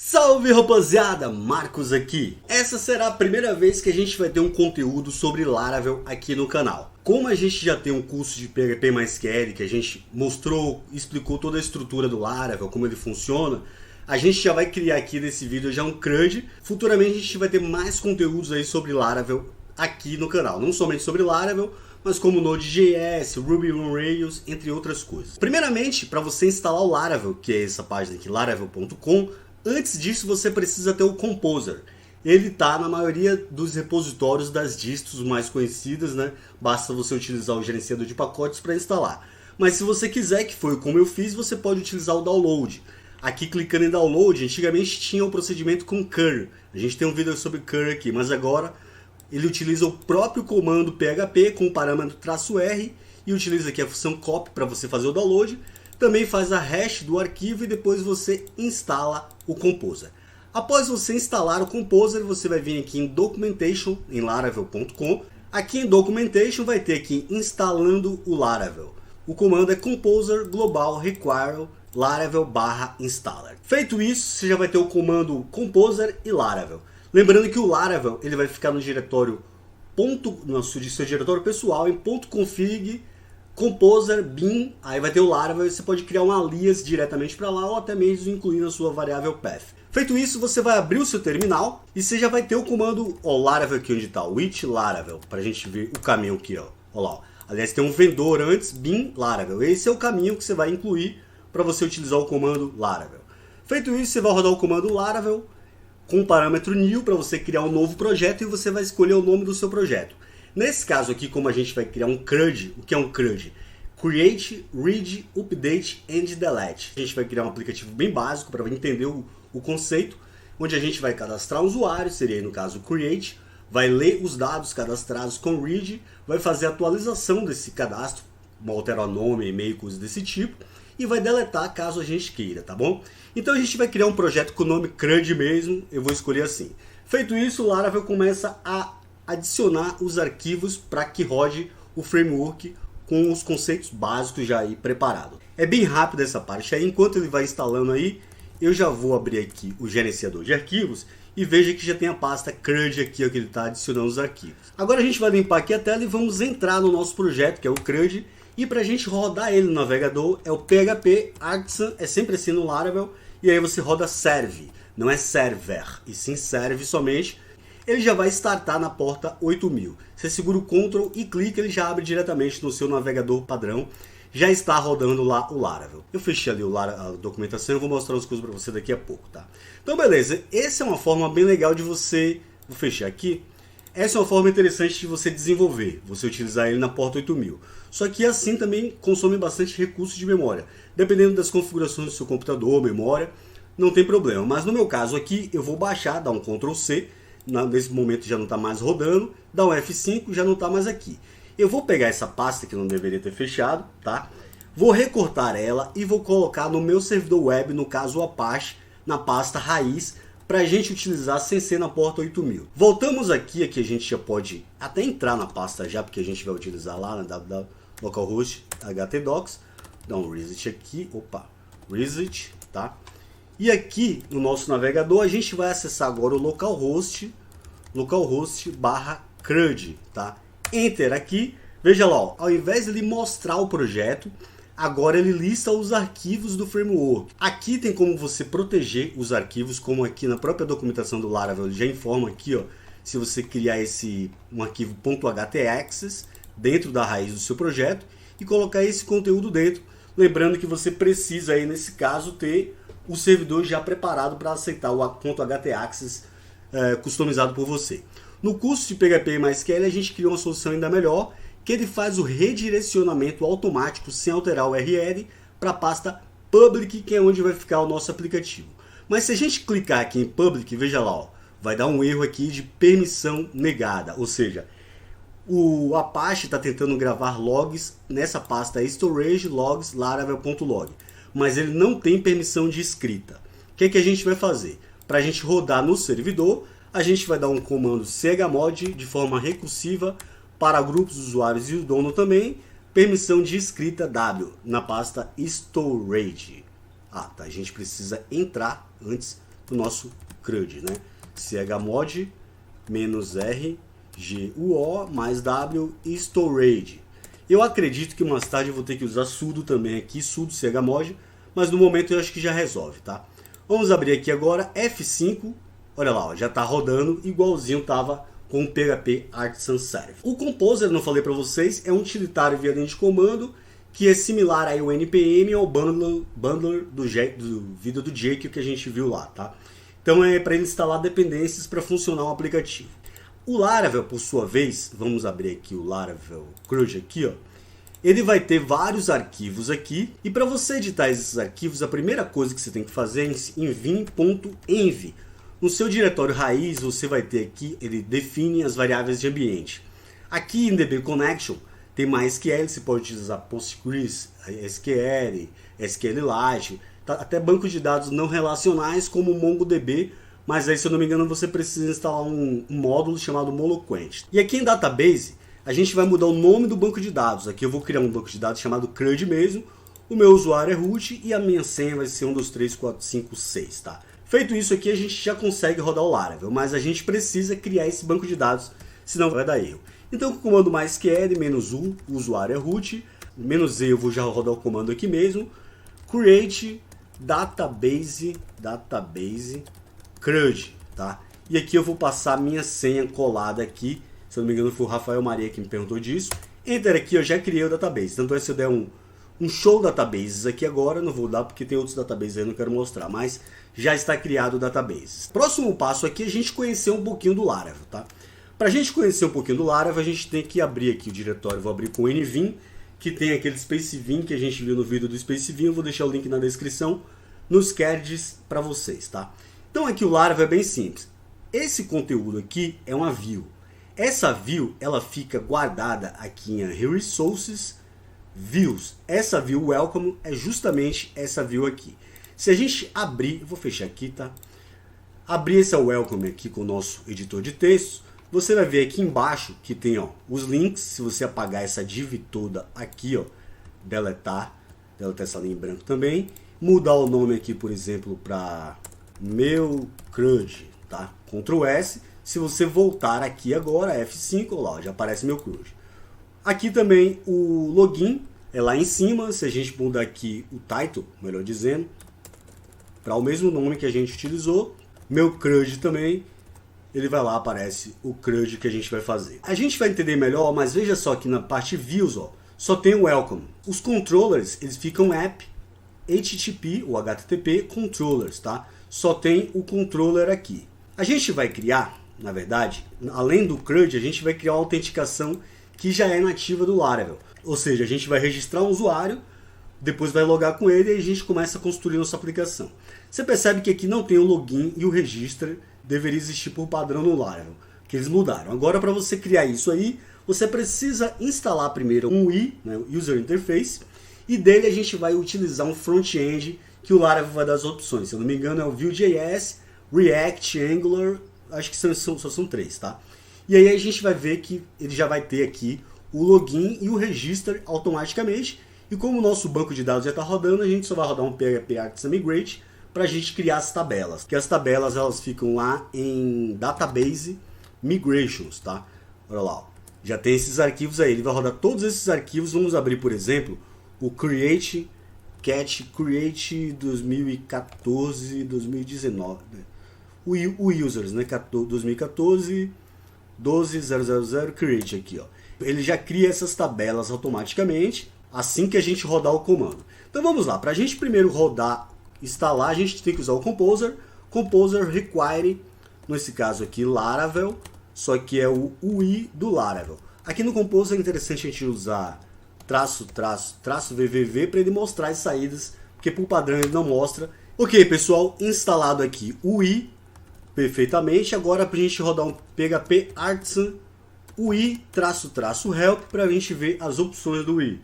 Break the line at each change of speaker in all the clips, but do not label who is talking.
Salve rapaziada, Marcos aqui. Essa será a primeira vez que a gente vai ter um conteúdo sobre Laravel aqui no canal. Como a gente já tem um curso de PHP MySQL que a gente mostrou, explicou toda a estrutura do Laravel, como ele funciona, a gente já vai criar aqui nesse vídeo já um CRUD. Futuramente a gente vai ter mais conteúdos aí sobre Laravel aqui no canal, não somente sobre Laravel, mas como Node.js, Ruby on Rails, entre outras coisas. Primeiramente, para você instalar o Laravel, que é essa página aqui, laravel.com, antes disso você precisa ter o Composer. Ele está na maioria dos repositórios das distros mais conhecidas, né? Basta você utilizar o gerenciador de pacotes para instalar. Mas se você quiser, que foi como eu fiz, você pode utilizar o download. Aqui clicando em download, antigamente tinha o procedimento com cur. A gente tem um vídeo sobre cur aqui, mas agora ele utiliza o próprio comando PHP com o parâmetro "-r" e utiliza aqui a função copy para você fazer o download. Também faz a hash do arquivo e depois você instala o Composer. Após você instalar o Composer, você vai vir aqui em Documentation, em laravel.com. Aqui em Documentation vai ter aqui instalando o Laravel. O comando é Composer Global Require Laravel/installer. Feito isso, você já vai ter o comando Composer e Laravel. Lembrando que o Laravel ele vai ficar no diretório no seu diretório pessoal em .config Composer bin, aí vai ter o Laravel e você pode criar um alias diretamente para lá ou até mesmo incluir na sua variável path. Feito isso, você vai abrir o seu terminal e você já vai ter o comando Laravel aqui onde está, with Laravel, para a gente ver o caminho aqui, ó. Olha lá, ó. Aliás, tem um vendor antes, bin Laravel. Esse é o caminho que você vai incluir para você utilizar o comando Laravel. Feito isso, você vai rodar o comando Laravel com o parâmetro new para você criar um novo projeto e você vai escolher o nome do seu projeto. Nesse caso aqui, como a gente vai criar um CRUD, o que é um CRUD? Create, Read, Update and Delete. A gente vai criar um aplicativo bem básico para entender o conceito, onde a gente vai cadastrar um usuário, seria aí no caso Create, vai ler os dados cadastrados com Read, vai fazer a atualização desse cadastro, alterar o nome, e-mail, coisas desse tipo, e vai deletar caso a gente queira, tá bom? Então a gente vai criar um projeto com o nome CRUD mesmo, eu vou escolher assim. Feito isso, o Laravel começa a adicionar os arquivos para que rode o framework com os conceitos básicos já aí preparados. É bem rápido essa parte aí, enquanto ele vai instalando aí, eu já vou abrir aqui o gerenciador de arquivos e veja que já tem a pasta CRUD aqui, ó, que ele está adicionando os arquivos. Agora a gente vai limpar aqui a tela e vamos entrar no nosso projeto, que é o CRUD, e para a gente rodar ele no navegador é o PHP Artisan, é sempre assim no Laravel, e aí você roda serve, não é server, e sim serve somente. Ele já vai startar na porta 8000. Você segura o Ctrl e clica, ele já abre diretamente no seu navegador padrão. Já está rodando lá o Laravel. Eu fechei ali a documentação, eu vou mostrar as coisas para você daqui a pouco, tá? Então beleza, essa é uma forma bem legal de você... Vou fechar aqui. Essa é uma forma interessante de você desenvolver, você utilizar ele na porta 8000. Só que assim também consome bastante recursos de memória. Dependendo das configurações do seu computador, memória, não tem problema. Mas no meu caso aqui, eu vou baixar, dar um Ctrl C, nesse momento já não está mais rodando, dá um F5, já não está mais aqui. Eu vou pegar essa pasta que não deveria ter fechado, tá? Vou recortar ela e vou colocar no meu servidor web, no caso o Apache, na pasta raiz, para a gente utilizar sem ser na porta 8000. Voltamos aqui a gente já pode até entrar na pasta já, porque a gente vai utilizar lá na localhost htdocs, dá um reset aqui, reset, tá? E aqui no nosso navegador a gente vai acessar agora o localhost /CRUD, tá? Enter aqui, veja lá, ó, ao invés de ele mostrar o projeto, agora ele lista os arquivos do framework. Aqui tem como você proteger os arquivos, como aqui na própria documentação do Laravel ele já informa aqui, ó, se você criar um arquivo .htaccess dentro da raiz do seu projeto e colocar esse conteúdo dentro, lembrando que você precisa aí nesse caso ter o servidor já preparado para aceitar o .htaccess customizado por você. No curso de PHP MySQL a gente criou uma solução ainda melhor, que ele faz o redirecionamento automático sem alterar o URL para a pasta public, que é onde vai ficar o nosso aplicativo. Mas se a gente clicar aqui em public, veja lá, ó, vai dar um erro aqui de permissão negada, ou seja, o Apache está tentando gravar logs nessa pasta storage logs laravel.log, mas ele não tem permissão de escrita. O que a gente vai fazer? Para a gente rodar no servidor, a gente vai dar um comando chmod de forma recursiva para grupos de usuários e o dono também, permissão de escrita W na pasta storage. A gente precisa entrar antes o nosso CRUD, né? chmod -r-guo mais w storage. Eu acredito que mais tarde eu vou ter que usar sudo também aqui, sudo chmod, mas no momento eu acho que já resolve, tá? Vamos abrir aqui agora F5, olha lá, ó, já está rodando igualzinho estava com o PHP Artisan Server. O Composer, não falei para vocês, é um utilitário via linha de comando que é similar aí ao NPM ou ao bundler do vídeo do Jekyll que a gente viu lá, tá? Então é para ele instalar dependências para funcionar o aplicativo. O Laravel, por sua vez, vamos abrir aqui o Laravel CRUD aqui, ó. Ele vai ter vários arquivos aqui, e para você editar esses arquivos, a primeira coisa que você tem que fazer é em vim.env. No seu diretório raiz, você vai ter aqui, ele define as variáveis de ambiente. Aqui em DB Connection, tem MySQL, você pode utilizar Postgres, SQL, SQLite, até bancos de dados não relacionais como o MongoDB, mas aí, se eu não me engano, você precisa instalar um módulo chamado Moloquent. E aqui em Database, a gente vai mudar o nome do banco de dados. Aqui eu vou criar um banco de dados chamado CRUD mesmo, o meu usuário é root e a minha senha vai ser 1, 2, 3, 4, 5, 6, tá? Feito isso aqui, a gente já consegue rodar o Laravel, mas a gente precisa criar esse banco de dados, senão vai dar erro. Então, com o comando MySQL, -u, o usuário é root, -e eu vou já rodar o comando aqui mesmo, create database CRUD, tá? E aqui eu vou passar a minha senha colada aqui, se eu não me engano foi o Rafael Maria que me perguntou disso. Enter aqui, eu já criei o database, tanto é se eu der um show databases aqui agora, não vou dar porque tem outros databases aí, não quero mostrar, mas já está criado o database. Próximo passo aqui é a gente conhecer um pouquinho do Laravel, tá? Para a gente conhecer um pouquinho do Laravel, a gente tem que abrir aqui o diretório, vou abrir com o nvim, que tem aquele spacevin que a gente viu no vídeo do spacevin, eu vou deixar o link na descrição, nos cards para vocês, tá? Então aqui o Laravel é bem simples. Esse conteúdo aqui é uma view. Essa view, ela fica guardada aqui em Resources, Views. Essa view Welcome é justamente essa view aqui. Se a gente abrir, eu vou fechar aqui, tá? Abrir essa Welcome aqui com o nosso editor de textos, você vai ver aqui embaixo que tem, ó, os links. Se você apagar essa div toda aqui, ó, deletar essa linha em branco também, mudar o nome aqui, por exemplo, para meu CRUD, tá? Ctrl S. Se você voltar aqui agora, F5, ó lá, já aparece meu CRUD. Aqui também o login é lá em cima. Se a gente mudar aqui o title, melhor dizendo, para o mesmo nome que a gente utilizou, meu CRUD também, ele vai lá, aparece o CRUD que a gente vai fazer. A gente vai entender melhor, mas veja só que na parte views, ó, só tem o welcome. Os controllers, eles ficam app, HTTP ou HTTP controllers, tá? Só tem o controller aqui. A gente vai criar, na verdade, além do CRUD, a gente vai criar uma autenticação que já é nativa do Laravel. Ou seja, a gente vai registrar um usuário, depois vai logar com ele e a gente começa a construir nossa aplicação. Você percebe que aqui não tem o login e o register, deveria existir por padrão no Laravel, que eles mudaram. Agora, para você criar isso aí, você precisa instalar primeiro um UI, né, User Interface, e dele a gente vai utilizar um front-end que o Laravel vai dar as opções. Se eu não me engano é o Vue.js, React, Angular, acho que só são 3, tá? E aí a gente vai ver que ele já vai ter aqui o login e o register automaticamente. E como o nosso banco de dados já está rodando, a gente só vai rodar um PHP Artisan Migrate para a gente criar as tabelas. Porque as tabelas elas ficam lá em Database Migrations, tá? Olha lá, ó. Já tem esses arquivos aí. Ele vai rodar todos esses arquivos. Vamos abrir, por exemplo, o Create 2014, 2019. O Users, né? 2014, 12000 Create aqui, ó. Ele já cria essas tabelas automaticamente assim que a gente rodar o comando. Então vamos lá, para a gente primeiro rodar, instalar, a gente tem que usar o Composer. Composer require, nesse caso aqui, Laravel, só que é o UI do Laravel. Aqui no Composer é interessante a gente usar --vvv para ele mostrar as saídas, porque por padrão ele não mostra. Ok, pessoal, instalado aqui o UI perfeitamente. Agora para a gente rodar um PHP Artisan UI-help para a gente ver as opções do UI.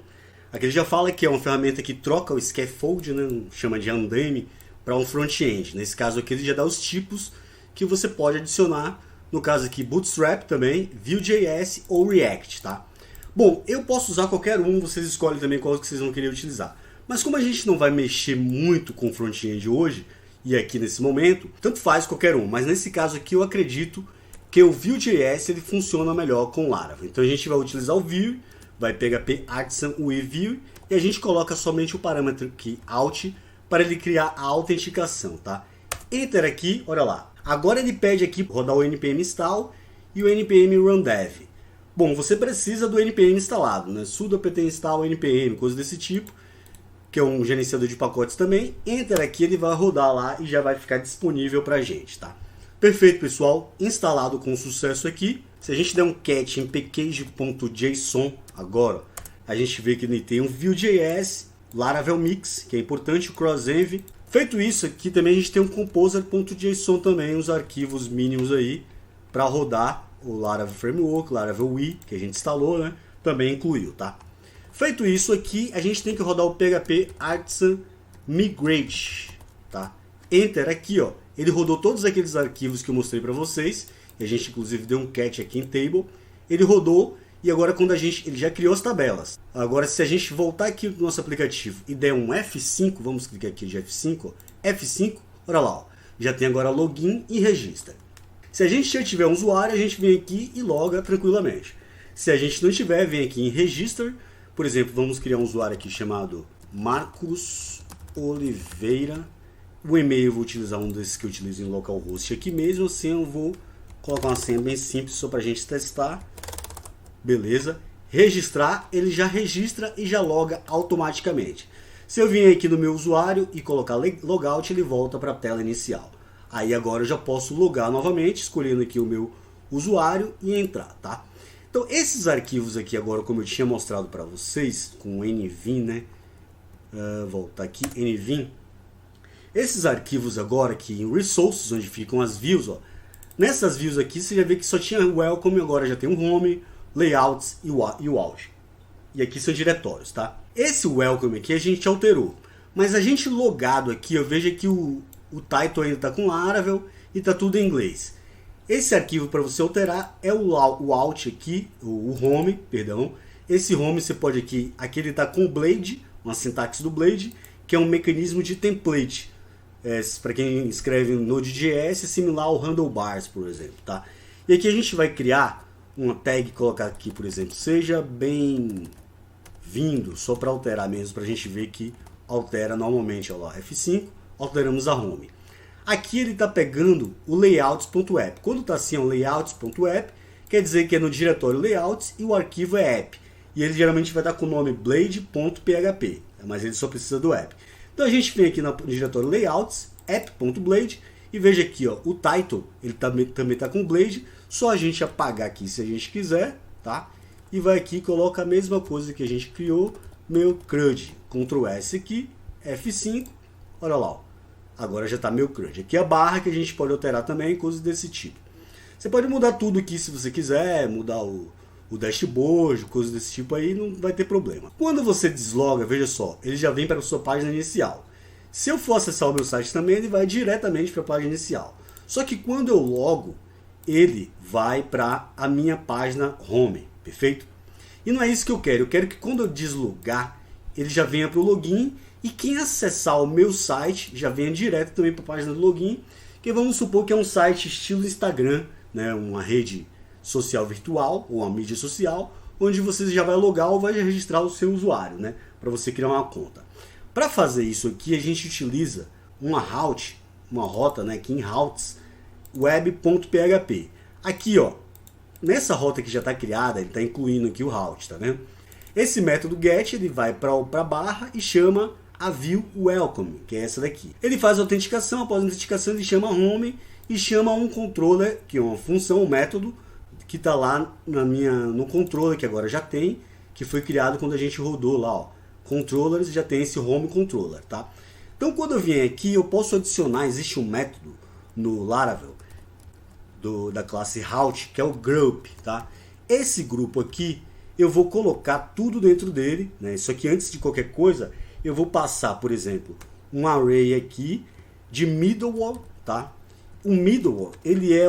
Aqui ele já fala que é uma ferramenta que troca o scaffold, né, chama de andame, para um front-end. Nesse caso aqui ele já dá os tipos que você pode adicionar. No caso aqui Bootstrap também, Vue.js ou React, tá? Bom, eu posso usar qualquer um, vocês escolhem também qual que vocês vão querer utilizar. Mas como a gente não vai mexer muito com front-end hoje, e aqui nesse momento, tanto faz qualquer um, mas nesse caso aqui eu acredito que o Vue.js ele funciona melhor com Laravel. Então a gente vai utilizar o Vue, vai PHP Artisan with Vue e a gente coloca somente o parâmetro aqui Alt para ele criar a autenticação, tá? Enter aqui, olha lá. Agora ele pede aqui rodar o npm install e o npm run dev. Bom, você precisa do npm instalado, né? Sudo apt install npm, coisa desse tipo, que é um gerenciador de pacotes também. Enter aqui, ele vai rodar lá e já vai ficar disponível pra gente, tá? Perfeito, pessoal. Instalado com sucesso aqui. Se a gente der um cat em package.json agora, a gente vê que ele tem um Vue.js, Laravel Mix, que é importante, o CrossEnv. Feito isso aqui também a gente tem um composer.json também, os arquivos mínimos aí para rodar o Laravel Framework, Laravel UI, que a gente instalou, né? Também incluiu, tá? Feito isso aqui, a gente tem que rodar o PHP Artisan Migrate, tá? Enter aqui, ó. Ele rodou todos aqueles arquivos que eu mostrei para vocês. E a gente inclusive deu um cat aqui em table. Ele rodou e agora quando ele já criou as tabelas. Agora se a gente voltar aqui no nosso aplicativo e der um F5, vamos clicar aqui de F5, ó. F5, olha lá, ó. Já tem agora login e registra. Se a gente já tiver um usuário, a gente vem aqui e loga tranquilamente. Se a gente não tiver, vem aqui em register. Por exemplo, vamos criar um usuário aqui chamado Marcos Oliveira. O e-mail eu vou utilizar um desses que eu utilizo em localhost aqui mesmo, assim eu vou colocar uma senha bem simples só para a gente testar. Beleza. Registrar, ele já registra e já loga automaticamente. Se eu vir aqui no meu usuário e colocar logout, ele volta para a tela inicial. Aí agora eu já posso logar novamente, escolhendo aqui o meu usuário e entrar, tá? Então esses arquivos aqui agora, como eu tinha mostrado para vocês, com o nvim, né? Voltar aqui, nvim. Esses arquivos agora aqui em Resources, onde ficam as views, ó, nessas views aqui você já vê que só tinha Welcome, agora já tem um Home, Layouts e o Alt. E aqui são diretórios, tá? Esse Welcome aqui a gente alterou, mas a gente logado aqui, eu vejo que o title ainda está com Laravel e está tudo em inglês. Esse arquivo para você alterar é o Alt aqui, o Home, perdão. Esse Home você pode aqui ele está com o Blade, uma sintaxe do Blade, que é um mecanismo de template. Para quem escreve no Node.js, é similar ao Handlebars, por exemplo, tá? E aqui a gente vai criar uma tag, colocar aqui, por exemplo, seja bem-vindo, só para alterar mesmo, para a gente ver que altera normalmente, ó lá, F5, alteramos a home. Aqui ele está pegando o layouts.app. Quando está assim, o layouts.app, quer dizer que é no diretório layouts e o arquivo é app. E ele geralmente vai estar com o nome blade.php, mas ele só precisa do app. Então a gente vem aqui no diretório layouts, app.blade, e veja aqui, ó, o title, ele também está com Blade, só a gente apagar aqui se a gente quiser, tá? E vai aqui e coloca a mesma coisa que a gente criou, meu CRUD, Ctrl S aqui, F5, olha lá, ó. Agora já está meu CRUD. Aqui a barra que a gente pode alterar também, coisas desse tipo. Você pode mudar tudo aqui se você quiser, mudar o dashboard, coisas desse tipo aí, não vai ter problema. Quando você desloga, veja só, ele já vem para a sua página inicial. Se eu for acessar o meu site também, ele vai diretamente para a página inicial. Só que quando eu logo, ele vai para a minha página home, perfeito? E não é isso que eu quero que quando eu deslogar, ele já venha para o login e quem acessar o meu site já venha direto também para a página do login, que vamos supor que é um site estilo Instagram, né, uma rede social virtual ou uma mídia social, onde você já vai logar ou vai registrar o seu usuário, né, para você criar uma conta. Para fazer isso aqui, a gente utiliza uma rota, né, aqui em routes, web.php. Aqui, ó, nessa rota que já está criada, ele está incluindo aqui o route, tá vendo? Esse método get, ele vai para a barra e chama a view welcome, que é essa daqui. Ele faz a autenticação, após a autenticação ele chama home e chama um controller, que é uma função, um método, que está lá no controller, que agora já tem, que foi criado quando a gente rodou lá, ó. Controllers, já tem esse home controller, tá? Então quando eu vier aqui, eu posso adicionar, existe um método no Laravel, da classe route, que é o group, tá? Esse grupo aqui, eu vou colocar tudo dentro dele, né? Isso aqui antes de qualquer coisa, eu vou passar, por exemplo, um array aqui de middleware, tá? O middleware, ele é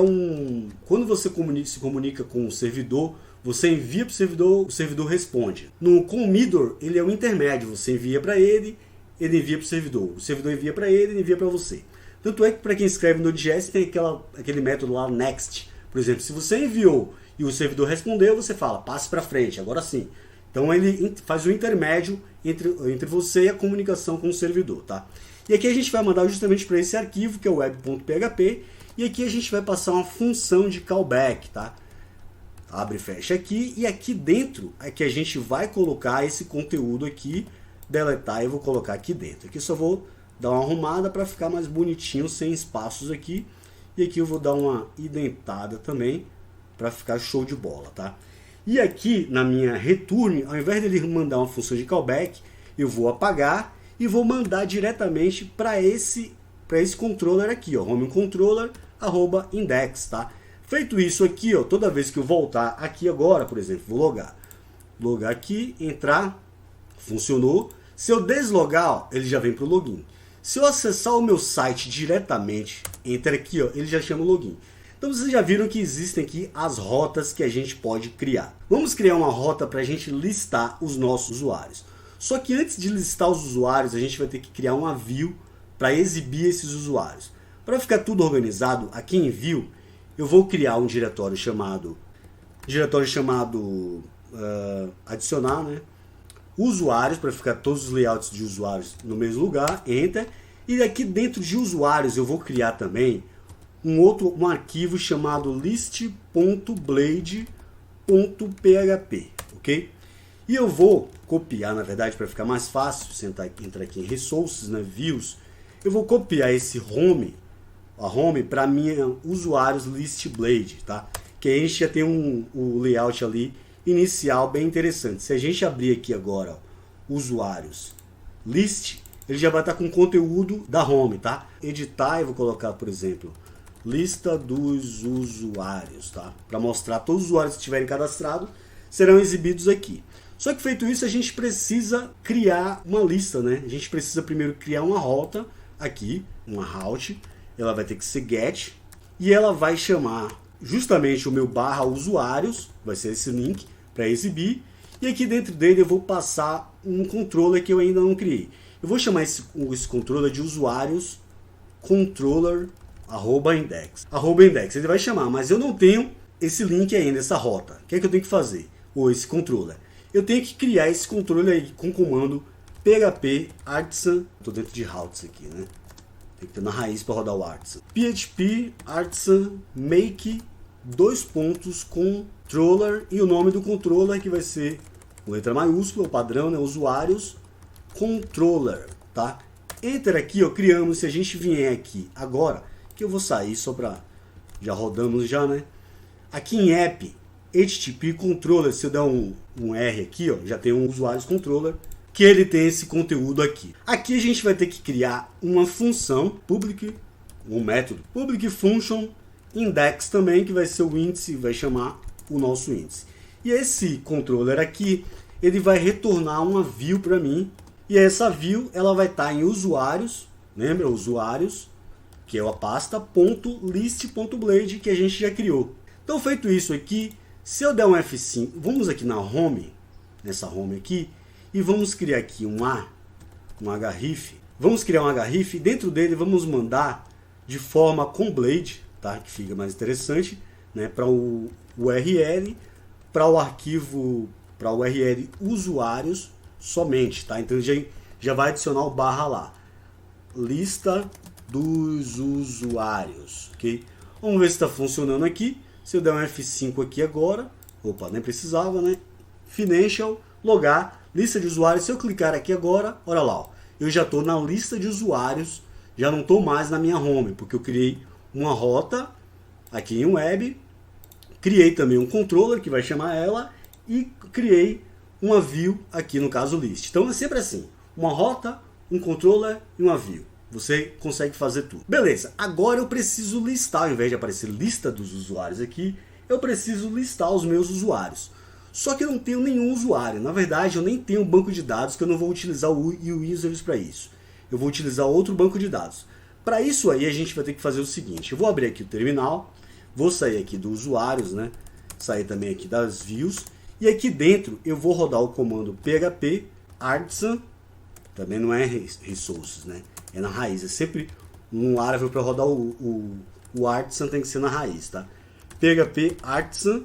quando você se comunica com o servidor, você envia para o servidor responde. Com o middleware, ele é o intermédio, você envia para ele envia para o servidor envia para ele envia para você. Tanto é que para quem escreve no Node.js tem aquele método lá next. Por exemplo, se você enviou e o servidor respondeu, você fala, passe para frente, agora sim. Então ele faz o intermédio entre você e a comunicação com o servidor, tá? E aqui a gente vai mandar justamente para esse arquivo, que é o web.php, e aqui a gente vai passar uma função de callback, tá? Abre e fecha aqui, e aqui dentro é que a gente vai colocar esse conteúdo aqui, deletar, eu vou colocar aqui dentro. Aqui só vou dar uma arrumada para ficar mais bonitinho, sem espaços aqui, e aqui eu vou dar uma indentada também, para ficar show de bola, tá? E aqui na minha return, ao invés dele mandar uma função de callback, eu vou apagar e vou mandar diretamente para esse controller aqui, ó, home controller @index, tá? Feito isso aqui, ó, toda vez que eu voltar aqui agora, por exemplo, vou logar aqui, entrar, funcionou. Se eu deslogar, ó, ele já vem para o login. Se eu acessar o meu site diretamente, entra aqui, ó, ele já chama o login. Então vocês já viram que existem aqui as rotas que a gente pode criar. Vamos criar uma rota para a gente listar os nossos usuários. Só que antes de listar os usuários, a gente vai ter que criar uma view para exibir esses usuários. Para ficar tudo organizado, aqui em view, eu vou criar um diretório chamado adicionar, né? Usuários, para ficar todos os layouts de usuários no mesmo lugar, enter. E aqui dentro de usuários eu vou criar também um arquivo chamado list.blade.php, ok? E eu vou copiar, na verdade, para ficar mais fácil, entrar aqui em Resources, né, Views, eu vou copiar esse a home para minha usuários list.blade, tá? Que aí a gente já tem o layout ali inicial bem interessante. Se a gente abrir aqui agora, ó, usuários list, ele já vai estar com conteúdo da home, tá? Editar, eu vou colocar, por exemplo, lista dos usuários, tá? Para mostrar todos os usuários que estiverem cadastrados serão exibidos aqui. Só que feito isso, a gente precisa criar uma lista, né? A gente precisa primeiro criar uma rota aqui, uma route. Ela vai ter que ser get e ela vai chamar justamente o meu /usuários, vai ser esse link para exibir. E aqui dentro dele eu vou passar um controller que eu ainda não criei. Eu vou chamar esse controller de usuários controller @index. Ele vai chamar, mas eu não tenho esse link ainda, essa rota. O que é que eu tenho que fazer? Ou esse controller. Eu tenho que criar esse controller aí com o comando php artisan. Estou dentro de routes aqui, né? Tem que ter na raiz para rodar o artisan. php artisan make controller e o nome do controller que vai ser com letra maiúscula, o padrão, né? Usuários controller, tá? Enter aqui, ó, criamos. Se a gente vier aqui agora, que eu vou sair só para já rodamos já, né? Aqui em app HTTP controller, se eu der um R aqui, ó, já tem um usuários controller que ele tem esse conteúdo aqui. Aqui a gente vai ter que criar uma função public, um método public function index também, que vai ser o índice, vai chamar o nosso índice. E esse controller aqui, ele vai retornar uma view para mim, e essa view ela vai estar em usuários, lembra? Usuários, que é a pasta .list.blade que a gente já criou. Então feito isso aqui, se eu der um F5, vamos aqui na home, nessa home aqui, e vamos criar aqui um href. Vamos criar um href e dentro dele vamos mandar de forma com blade, tá? Que fica mais interessante, né? Para o URL, para o arquivo, para o URL usuários somente, tá? Então já vai adicionar o barra lá, lista dos usuários, ok? Vamos ver se está funcionando aqui. Se eu der um F5 aqui agora, opa, nem precisava, né? Financial, logar, lista de usuários. Se eu clicar aqui agora, olha lá, ó, eu já estou na lista de usuários, já não estou mais na minha home, porque eu criei uma rota aqui em web, criei também um controller que vai chamar ela e criei uma view aqui no caso list. Então é sempre assim, uma rota, um controller e uma view. Você consegue fazer tudo. Beleza, agora eu preciso listar, ao invés de aparecer lista dos usuários aqui, eu preciso listar os meus usuários. Só que eu não tenho nenhum usuário. Na verdade, eu nem tenho um banco de dados, que eu não vou utilizar o users para isso. Eu vou utilizar outro banco de dados. Para isso aí, a gente vai ter que fazer o seguinte. Eu vou abrir aqui o terminal, vou sair aqui dos usuários, né? Sair também aqui das views. E aqui dentro, eu vou rodar o comando php artisan, também não é resources, né? É na raiz, é sempre um Laravel para rodar o artisan tem que ser na raiz, tá? PHP artisan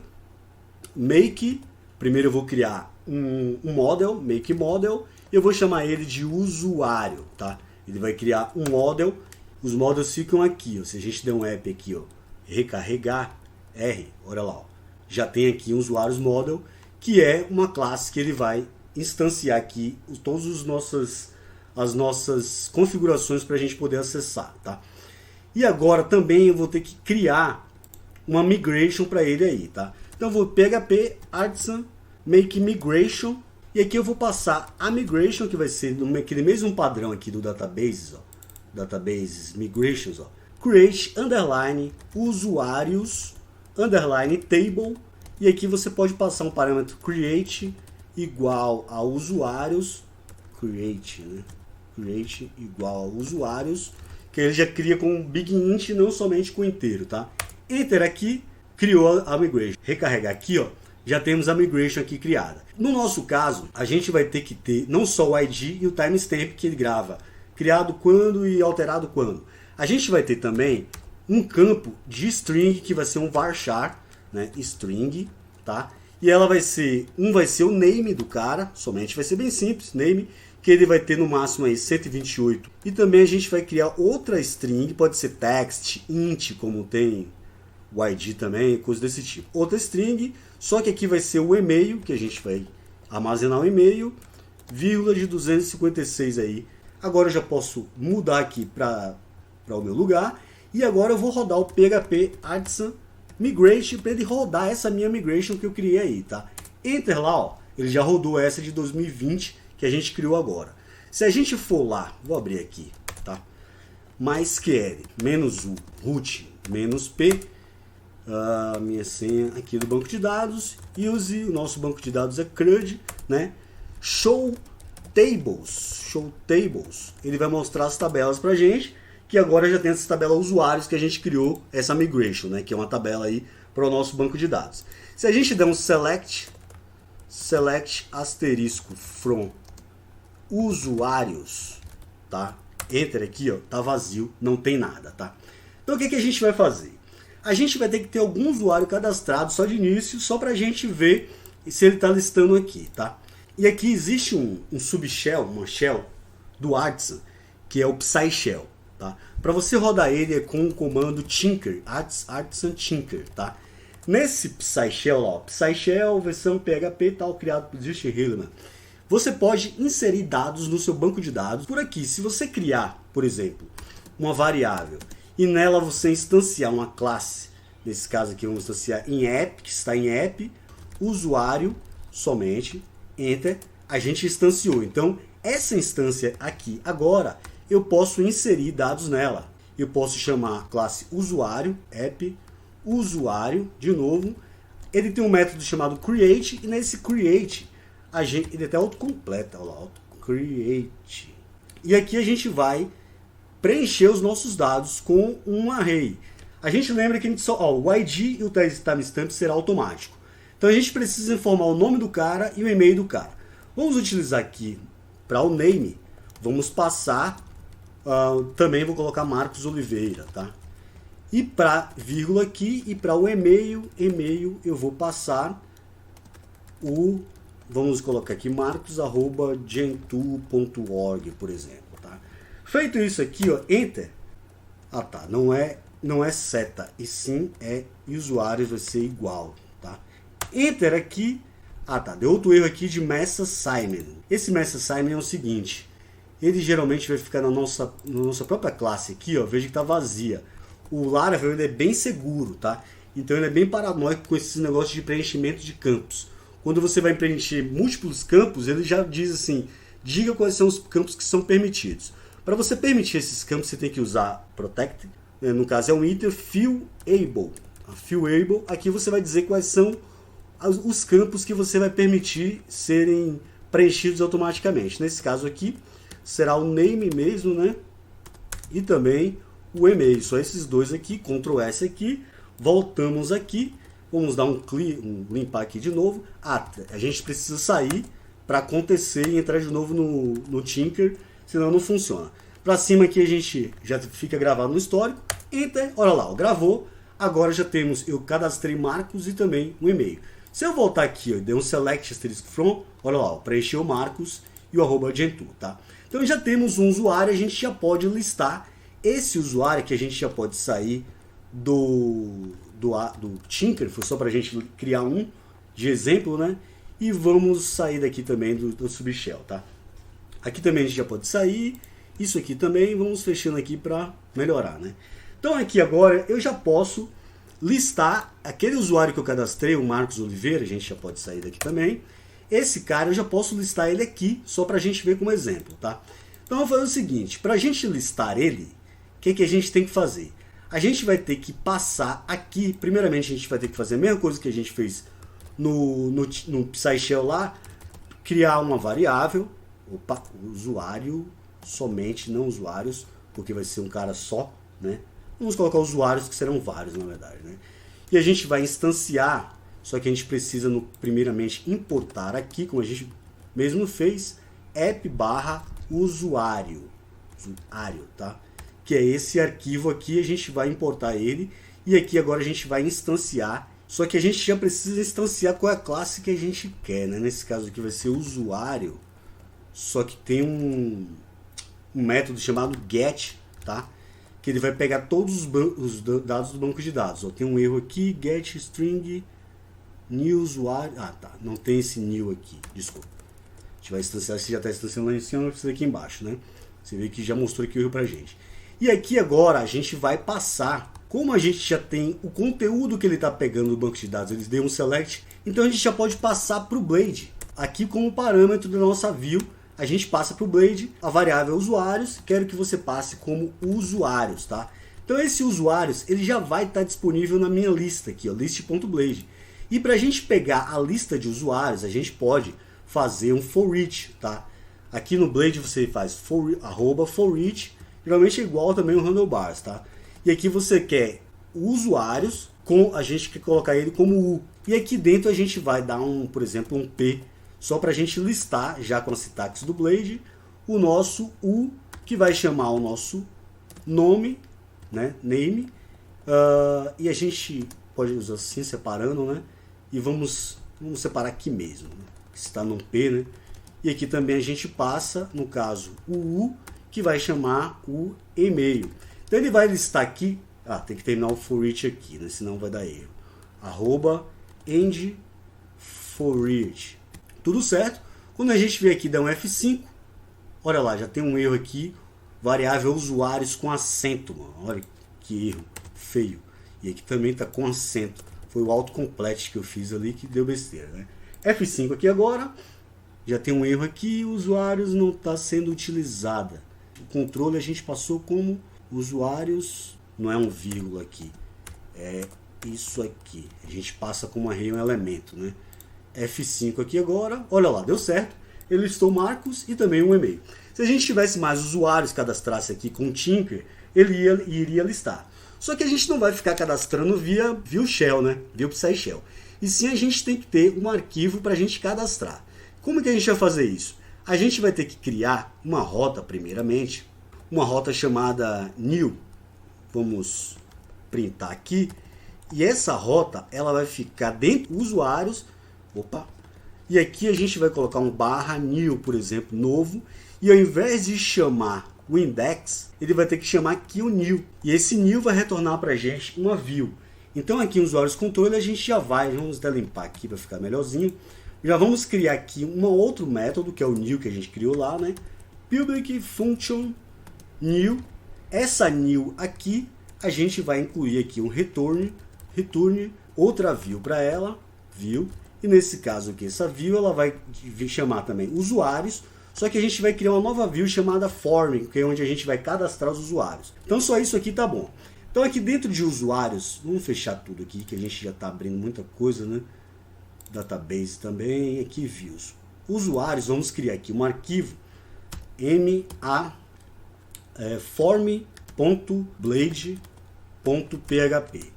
make, primeiro eu vou criar um model, make model, e eu vou chamar ele de usuário, tá? Ele vai criar um model, os models ficam aqui, ó. Se a gente der um app aqui, ó, recarregar R, olha lá, ó, já tem aqui um usuários model, que é uma classe que ele vai instanciar aqui todas as nossas configurações para a gente poder acessar, tá? E agora também eu vou ter que criar uma migration para ele aí, tá? Então eu vou PHP artisan make migration, e aqui eu vou passar a migration, que vai ser naquele mesmo padrão aqui do databases, ó, databases migrations, ó, create underline usuários underline table, e aqui você pode passar um parâmetro create igual a usuários, create, né? Create igual a usuários, que ele já cria com um big int, não somente com inteiro, tá? Enter aqui, criou a migration. Recarregar aqui, ó, já temos a migration aqui criada. No nosso caso, a gente vai ter que ter não só o ID e o timestamp que ele grava, criado quando e alterado quando. A gente vai ter também um campo de string que vai ser um varchar, né, string, tá? E ela vai ser o name do cara, somente vai ser bem simples, name, que ele vai ter no máximo aí 128. E também a gente vai criar outra string, pode ser text, int, como tem o ID também, coisa desse tipo. Outra string, só que aqui vai ser o e-mail, que a gente vai armazenar o e-mail, vírgula de 256 aí. Agora eu já posso mudar aqui para o meu lugar. E agora eu vou rodar o PHP artisan migration para ele rodar essa minha migration que eu criei aí, tá? Enter lá, ó, ele já rodou essa de 2020 que a gente criou agora. Se a gente for lá, vou abrir aqui, tá? MySQL, -u, root, -p, a minha senha aqui do banco de dados, use, o nosso banco de dados é CRUD, né? Show tables, ele vai mostrar as tabelas pra gente, que agora já tem essa tabela usuários que a gente criou essa migration, né? Que é uma tabela aí para o nosso banco de dados. Se a gente der um select asterisco from usuários, tá? Enter aqui, ó, tá vazio, não tem nada, tá? Então o que a gente vai fazer? A gente vai ter que ter algum usuário cadastrado só de início, só para a gente ver se ele está listando aqui, tá? E aqui existe um subshell, uma shell do Artisan, que é o PsyShell, tá? Para você rodar ele é com o comando tinker, Artisan tinker, tá? Nesse PsyShell, ó, PsyShell versão PHP tal, criado por Justin Hillman, você pode inserir dados no seu banco de dados por aqui. Se você criar, por exemplo, uma variável e nela você instanciar uma classe, nesse caso aqui vamos instanciar em app, que está em app, usuário somente, enter, a gente instanciou. Então, essa instância aqui agora, eu posso inserir dados nela. Eu posso chamar a classe usuário, app, usuário, de novo. Ele tem um método chamado create, e nesse create, ele até autocompleta, olha lá, autocreate. E aqui a gente vai preencher os nossos dados com um array. A gente lembra que a gente só, ó, o ID e o timestamp será automático. Então a gente precisa informar o nome do cara e o e-mail do cara. Vamos utilizar aqui para o name, vamos passar, também vou colocar Marcos Oliveira, tá? E para vírgula aqui e para o e-mail eu vou passar vamos colocar aqui marcos@gentoo.org, por exemplo, tá? Feito isso aqui, ó, enter. Ah, tá, não é seta, e sim é usuário, vai ser igual, tá? Enter aqui. Ah, tá, deu outro erro aqui de mass assignment. Esse mass assignment é o seguinte, ele geralmente vai ficar na nossa própria classe aqui, ó, veja que tá vazia. O Laravel ele é bem seguro, tá? Então ele é bem paranoico com esses negócios de preenchimento de campos. Quando você vai preencher múltiplos campos, ele já diz assim, diga quais são os campos que são permitidos. Para você permitir esses campos, você tem que usar protect, né? No caso é um iter fillable. Fillable, aqui você vai dizer quais são os campos que você vai permitir serem preenchidos automaticamente. Nesse caso aqui, será o name mesmo, né? E também o e-mail. Só esses dois aqui, Ctrl S aqui, voltamos aqui. Vamos dar limpar aqui de novo. A gente precisa sair para acontecer e entrar de novo no Tinker, senão não funciona. Para cima aqui a gente já fica gravado no histórico. Enter, olha lá, ó, gravou. Agora já temos, eu cadastrei Marcos e também um e-mail. Se eu voltar aqui, ó, dei um select asterisk from, olha lá, ó, preencheu o Marcos e o arroba Gentoo, tá? Então já temos um usuário, a gente já pode listar esse usuário que a gente já pode sair do Tinker, foi só para a gente criar um de exemplo, né? E vamos sair daqui também do Subshell, tá? Aqui também a gente já pode sair, isso aqui também, vamos fechando aqui para melhorar, né? Então aqui agora eu já posso listar aquele usuário que eu cadastrei, o Marcos Oliveira, a gente já pode sair daqui também. Esse cara eu já posso listar ele aqui, só para a gente ver como exemplo, tá? Então eu vou fazer o seguinte, para a gente listar ele, o que a gente tem que fazer? A gente vai ter que passar aqui, primeiramente a gente vai ter que fazer a mesma coisa que a gente fez no PsyShell lá, criar uma variável, usuário somente, não usuários, porque vai ser um cara só, né? Vamos colocar usuários que serão vários, na verdade, né? E a gente vai instanciar, só que a gente precisa primeiramente importar aqui, como a gente mesmo fez, app/usuário, tá? Que é esse arquivo aqui, a gente vai importar ele, e aqui agora a gente vai instanciar, só que a gente já precisa instanciar qual é a classe que a gente quer, né? Nesse caso aqui vai ser usuário, só que tem um método chamado get, tá? Que ele vai pegar todos os dados do banco de dados. Ó, tem um erro aqui, get string new usuário. Ah, tá, não tem esse new aqui, desculpa. A gente vai instanciar, se já está instanciando lá em cima, precisa aqui embaixo, né? Você vê que já mostrou aqui o erro pra gente. E aqui agora a gente vai passar, como a gente já tem o conteúdo que ele está pegando do banco de dados, eles deu um select, então a gente já pode passar para o Blade. Aqui como parâmetro da nossa view, a gente passa para o Blade, a variável usuários, quero que você passe como usuários, tá? Então esse usuários, ele já vai estar disponível na minha lista aqui, ó, list.blade. E para a gente pegar a lista de usuários, a gente pode fazer um for each, tá? Aqui no Blade você faz for each, geralmente é igual também o handlebars, tá? E aqui você quer usuários, a gente quer colocar ele como U. E aqui dentro a gente vai dar por exemplo, um P, só para a gente listar, já com a sintaxe do Blade, o nosso U, que vai chamar o nosso nome, né? Name. E a gente pode usar assim, separando, né? E vamos separar aqui mesmo, né? Que está no P, né? E aqui também a gente passa, no caso, o U, que vai chamar o e-mail. Então ele vai listar aqui, tem que terminar o for each aqui, né? Senão vai dar erro. @end for each. Tudo certo. Quando a gente vem aqui, dá um F5, olha lá, já tem um erro aqui, variável usuários com acento, mano. Olha que erro feio. E aqui também está com acento. Foi o autocomplete que eu fiz ali que deu besteira, né? F5 aqui agora, já tem um erro aqui, usuários não está sendo utilizada. O controle a gente passou como usuários, não é um vírgula aqui, é isso aqui. A gente passa como array um elemento, né? F5 aqui agora, olha lá, deu certo. Ele listou Marcos e também um e-mail. Se a gente tivesse mais usuários cadastrasse aqui com o Tinker, ele iria listar. Só que a gente não vai ficar cadastrando via shell, né? Via PsyShell. E sim a gente tem que ter um arquivo para a gente cadastrar. Como que a gente vai fazer isso? A gente vai ter que criar uma rota primeiramente, uma rota chamada new. Vamos printar aqui. E essa rota ela vai ficar dentro dos usuários. E aqui a gente vai colocar um /new, por exemplo, novo. E ao invés de chamar o index, ele vai ter que chamar aqui o new. E esse new vai retornar para a gente uma view. Então aqui em usuários controle a gente já vamos delimpar aqui para ficar melhorzinho. Já vamos criar aqui um outro método, que é o new que a gente criou lá, né? Public function new. Essa new aqui, a gente vai incluir aqui um return outra view para ela, view. E nesse caso aqui, essa view ela vai chamar também usuários, só que a gente vai criar uma nova view chamada form, que é onde a gente vai cadastrar os usuários. Então só isso aqui tá bom. Então aqui dentro de usuários, vamos fechar tudo aqui, que a gente já está abrindo muita coisa, né? Database também, aqui views. Usuários, vamos criar aqui um arquivo form.blade.php.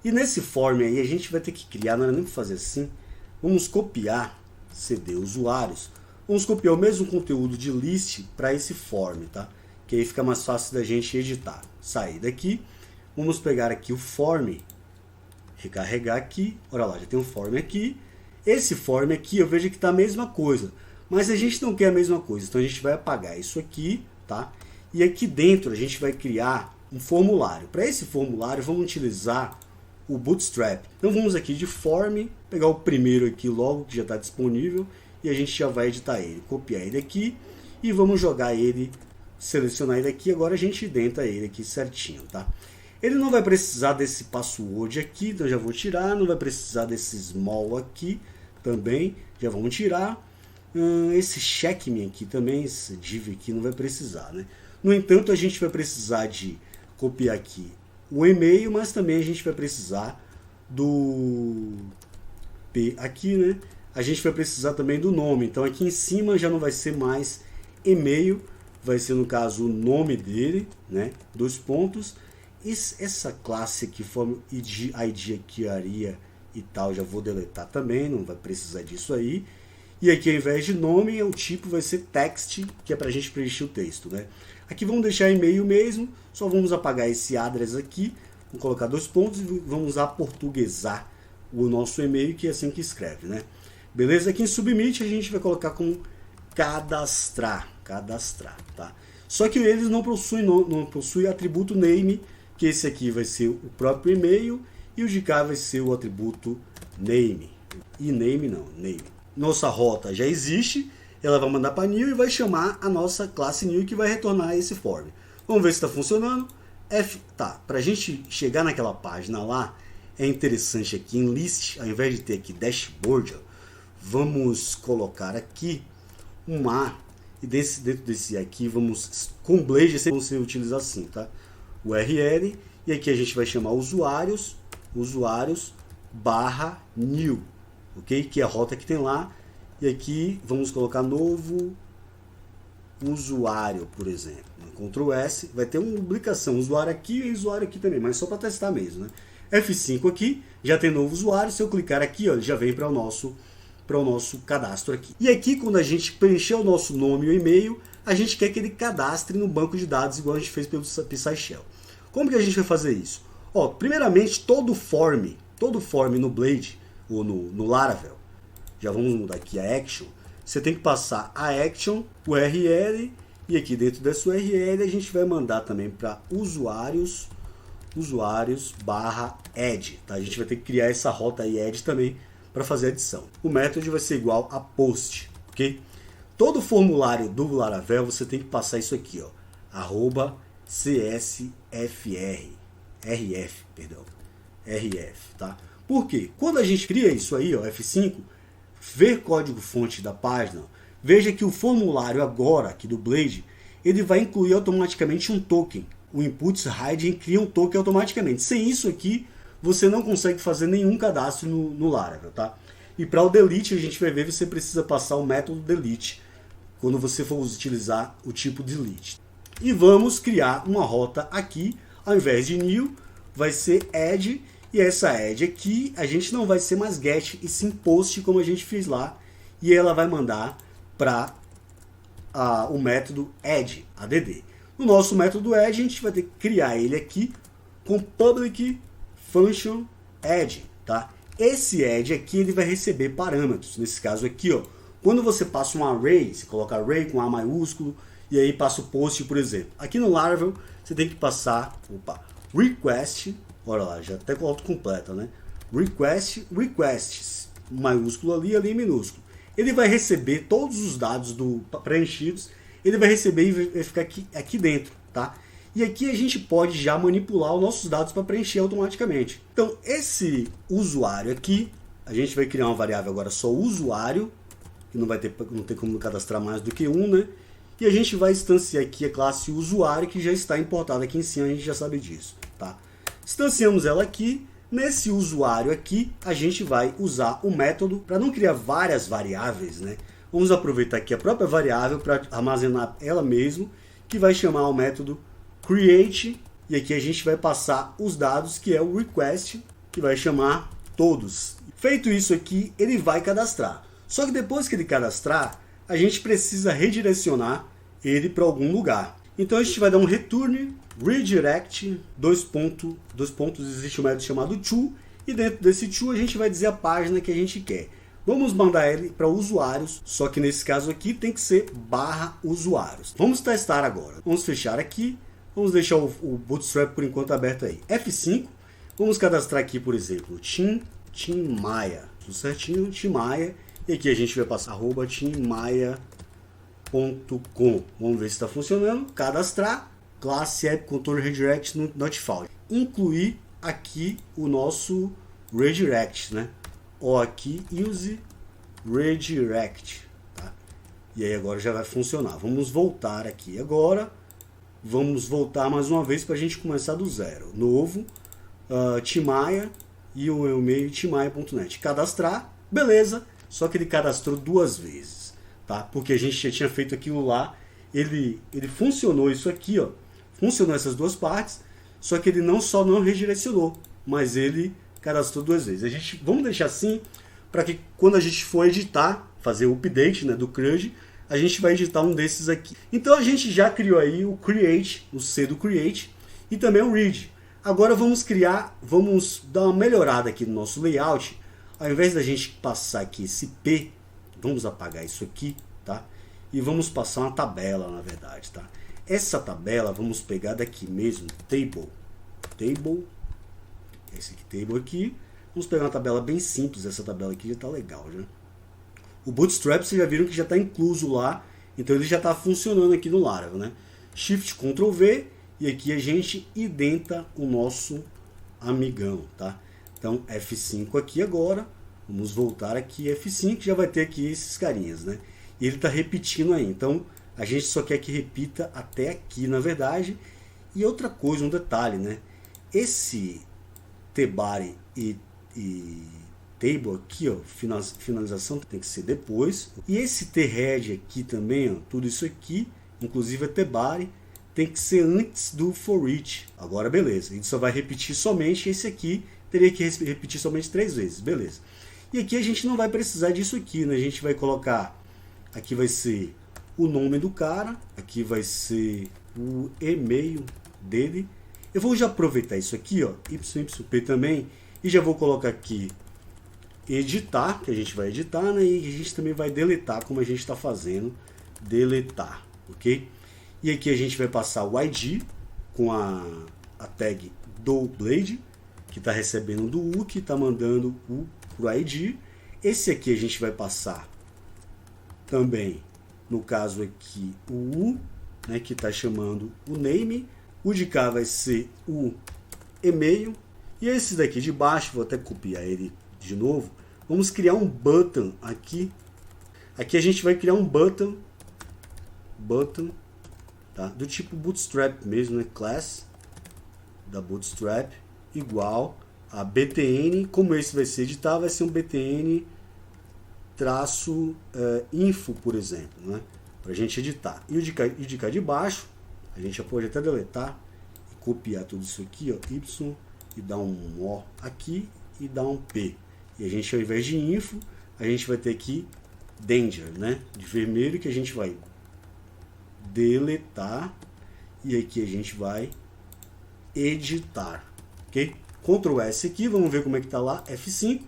E nesse form aí a gente vai ter que criar, não era nem para fazer assim, vamos copiar cd usuários, vamos copiar o mesmo conteúdo de list para esse form, tá? que aí fica mais fácil da gente editar. Sair daqui, vamos pegar aqui o form, recarregar aqui, olha lá, já tem um form aqui. Esse form aqui eu vejo que está a mesma coisa, mas a gente não quer a mesma coisa, então a gente vai apagar isso aqui, tá? E aqui dentro a gente vai criar um formulário. Para esse formulário vamos utilizar o Bootstrap. Então vamos aqui de form, pegar o primeiro aqui logo que já está disponível e a gente já vai editar ele, copiar ele aqui e vamos jogar ele, selecionar ele aqui. Agora a gente identa ele aqui certinho, tá? Ele não vai precisar desse password aqui, então já vou tirar. Não vai precisar desse small aqui também, já vamos tirar. Esse checkme aqui também, esse div aqui não vai precisar, né? No entanto, a gente vai precisar de copiar aqui o e-mail, mas também a gente vai precisar do P aqui, né? A gente vai precisar também do nome. Então aqui em cima já não vai ser mais e-mail, vai ser no caso o nome dele, né? 2 pontos. Essa classe aqui, form ID aqui, aria e tal, já vou deletar também, não vai precisar disso aí. E aqui ao invés de nome, o tipo vai ser text, que é para a gente preencher o texto, né? Aqui vamos deixar e-mail mesmo, só vamos apagar esse address aqui, vamos colocar 2 pontos e vamos aportuguesar o nosso e-mail, que é assim que escreve, né? Beleza? Aqui em submit a gente vai colocar com cadastrar, tá? Só que eles não possuem atributo name, que esse aqui vai ser o próprio e-mail e o de cá vai ser o atributo name. E name não, name. Nossa rota já existe, ela vai mandar para new e vai chamar a nossa classe new que vai retornar esse form. Vamos ver se está funcionando. Tá, para a gente chegar naquela página lá, é interessante aqui em list, ao invés de ter aqui dashboard, vamos colocar aqui um A e dentro desse aqui vamos com Blade você utiliza assim, tá? URL e aqui a gente vai chamar usuários barra new, ok? Que é a rota que tem lá. E aqui vamos colocar novo usuário, por exemplo. Ctrl S, vai ter uma publicação, usuário aqui e usuário aqui também, mas só para testar mesmo, né? F5 aqui, já tem novo usuário, se eu clicar aqui, ó, ele já vem para o nosso cadastro aqui. E aqui, quando a gente preencher o nosso nome e o e-mail, a gente quer que ele cadastre no banco de dados, igual a gente fez pelo PsyShell. Como que a gente vai fazer isso? Ó, primeiramente, todo form no Blade, ou no Laravel, já vamos mudar aqui a action, você tem que passar a action, URL, e aqui dentro dessa URL a gente vai mandar também para usuários barra add, tá? A gente vai ter que criar essa rota aí add também para fazer a adição. O método vai ser igual a post, ok? Todo formulário do Laravel você tem que passar isso aqui, ó, @csfr, tá? Por quê? Quando a gente cria isso aí, ó, F5, ver código-fonte da página, veja que o formulário agora, aqui do Blade, ele vai incluir automaticamente um token. O inputs hiding cria um token automaticamente. Sem isso aqui, você não consegue fazer nenhum cadastro no Laravel, tá? E para o delete, a gente vai ver, você precisa passar o método delete, quando você for utilizar o tipo delete. E vamos criar uma rota aqui, ao invés de new, vai ser add, e essa add aqui, a gente não vai ser mais get, e sim post, como a gente fez lá, e ela vai mandar para o método add. No nosso método add, a gente vai ter que criar ele aqui com public function add, tá? Esse add aqui, ele vai receber parâmetros, nesse caso aqui, ó, quando você passa um array, você coloca array com A maiúsculo, e aí passa o post, por exemplo. Aqui no Laravel, você tem que passar, request, olha lá, já até com autocompleta, né? Requests, maiúsculo ali minúsculo. Ele vai receber todos os dados preenchidos, ele vai receber e vai ficar aqui dentro, tá? E aqui a gente pode já manipular os nossos dados para preencher automaticamente. Então, esse usuário aqui, a gente vai criar uma variável agora só usuário, que não tem como cadastrar mais do que um, né? E a gente vai instanciar aqui a classe usuário, que já está importada aqui em cima, a gente já sabe disso, tá? Instanciamos ela aqui. Nesse usuário aqui, a gente vai usar o método para não criar várias variáveis, né? Vamos aproveitar aqui a própria variável para armazenar ela mesmo, que vai chamar o método create, e aqui a gente vai passar os dados, que é o request, que vai chamar todos. Feito isso aqui, ele vai cadastrar. Só que depois que ele cadastrar, a gente precisa redirecionar ele para algum lugar. Então a gente vai dar um return redirect, dois pontos, existe um método chamado to, e dentro desse to a gente vai dizer a página que a gente quer. Vamos mandar ele para usuários, só que nesse caso aqui tem que ser /usuários. Vamos testar agora. Vamos fechar aqui, vamos deixar o Bootstrap por enquanto aberto aí. F5, vamos cadastrar aqui, por exemplo, Tim Maia, tudo certinho, Tim Maia, e aqui a gente vai passar @timmaia.com. Vamos ver se está funcionando. Cadastrar, classe app control redirect notified. Incluir aqui o nosso redirect, né? Ou aqui use redirect, tá? E aí agora já vai funcionar. Vamos voltar aqui agora. Vamos voltar mais uma vez para a gente começar do zero. Novo, Tim Maia e o e-mail timmaia.net. Cadastrar, beleza. Só que ele cadastrou duas vezes, tá? Porque a gente já tinha feito aquilo lá. Ele funcionou isso aqui, ó. Funcionou essas duas partes. Só que ele não redirecionou, mas ele cadastrou duas vezes. Vamos deixar assim para que quando a gente for editar, fazer o update, né, do CRUD, a gente vai editar um desses aqui. Então a gente já criou aí o create, o C do create e também o read. Agora vamos dar uma melhorada aqui no nosso layout. Ao invés da gente passar aqui esse P, vamos apagar isso aqui, tá? E vamos passar uma tabela, na verdade, tá? Essa tabela vamos pegar daqui mesmo, table, esse aqui, table aqui. Vamos pegar uma tabela bem simples, essa tabela aqui já está legal, já. O Bootstrap, vocês já viram que já está incluso lá, então ele já está funcionando aqui no Laravel, né? Shift Ctrl V, e aqui a gente identa o nosso amigão, tá? Então F5 aqui agora, vamos voltar aqui, F5, já vai ter aqui esses carinhas, né? E ele está repetindo aí, então a gente só quer que repita até aqui, na verdade. E outra coisa, um detalhe, né? Esse tbody e table aqui, ó, finalização tem que ser depois. E esse tHead aqui também, ó, tudo isso aqui, inclusive a tbody, tem que ser antes do for each. Agora beleza, a gente só vai repetir somente esse aqui, teria que repetir somente 3 vezes, beleza. E aqui a gente não vai precisar disso aqui, né? A gente vai colocar, aqui vai ser o nome do cara, aqui vai ser o e-mail dele. Eu vou já aproveitar isso aqui, ó, YYP também, e já vou colocar aqui editar, que a gente vai editar, né? E a gente também vai deletar, como a gente está fazendo, deletar, ok? E aqui a gente vai passar o ID com a tag do Blade, que está recebendo do U, que está mandando o pro ID. Esse aqui a gente vai passar também, no caso aqui, o U, né, que está chamando o name. O de cá vai ser o e-mail. E esse daqui de baixo, vou até copiar ele de novo. Vamos criar um button aqui. Aqui a gente vai criar um button, tá? Do tipo Bootstrap mesmo, né? Class da Bootstrap igual a btn. Como esse vai ser editado, vai ser um btn info, por exemplo, né? Para a gente editar. E o de cá de baixo, a gente já pode até deletar e copiar tudo isso aqui, ó, Y, e dar um O aqui e dar um P. E a gente, ao invés de info, a gente vai ter aqui danger, né? De vermelho, que a gente vai deletar. E aqui a gente vai editar, ok? Ctrl S aqui, vamos ver como é que tá lá, F5.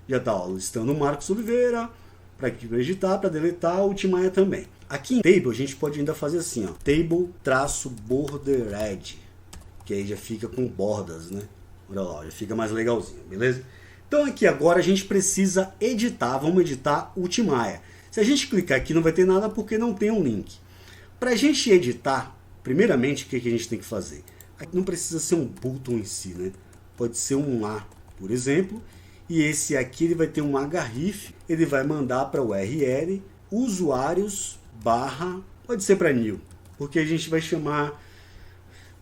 Já tá, ó, listando o Marcos Oliveira, para editar, para deletar, o Tim Maia também. Aqui em Table a gente pode ainda fazer assim, ó, Table-Bordered, que aí já fica com bordas, né? Olha lá, já fica mais legalzinho, beleza? Então aqui agora a gente precisa editar, vamos editar o Tim Maia. Se a gente clicar aqui não vai ter nada porque não tem um link. Para a gente editar, primeiramente o que a gente tem que fazer? Aqui não precisa ser um button em si, né? Pode ser um A, por exemplo. E esse aqui ele vai ter um href, ele vai mandar para o URL usuários barra, pode ser para new, porque a gente vai chamar,